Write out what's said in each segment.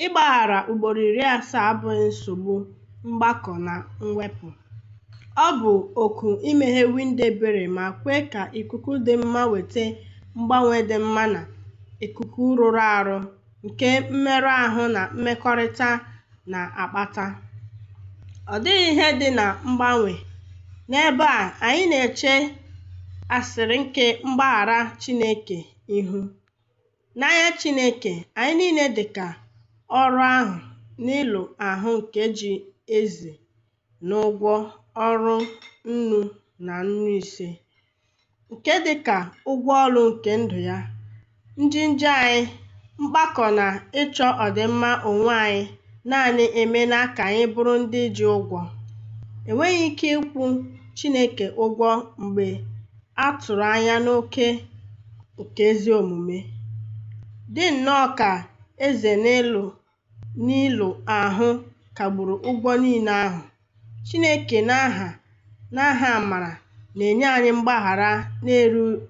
Ịgbaghara ugboro 70 abụghị nsogbu mgbakọ na mwepụ. Ọ bụ oku imeghe windo ebere ma kwe ka ikuku dị mma weta mgbanwe dị mma na ikuku rụrụ arụ nke mmerụ ahụ na mmekọrịta na-akpata. Ọ dịghị ihe dị na mgbanwe. N'ebe a, anyị na-eche asịrị nke mgbaghara Chineke ihu. N'anya Chineke, anyị niile dị ka ọrụ ahụ n'ịlụ ahụ nke ji ezi n'ụgwọ ọrụ nnu na nnu ise, nke dị ka ụgwọ ọrụ nke ndụ ya. Njinji anyị, mkpakọ na ịchọ ọdịmma onwe anyị naanị emela ka anyị bụrụ ndị ji ụgwọ. Enweghị ike ịkwụ Chineke ụgwọ mgbe a tụrụ anya n'oke nke ezi omume. Dị nnọọ ka eze n'ịlụ ahụ kagburu ụgwọ niile ahụ. Chineke n'aha amara na-enye anyị mgbaghara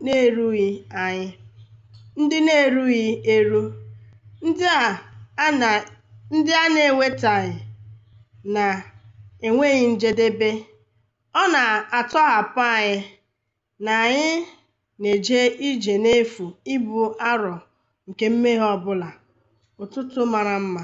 na-erughị anyị, ndị na-erughị eru, ndị a na-ewetaghị na enweghị njedebe. Ọ na-atọhapụ anyị na anyị na-eje ije n'efu ibu arọ nke mmehie ọbụla. Ụtụtụ mara mma.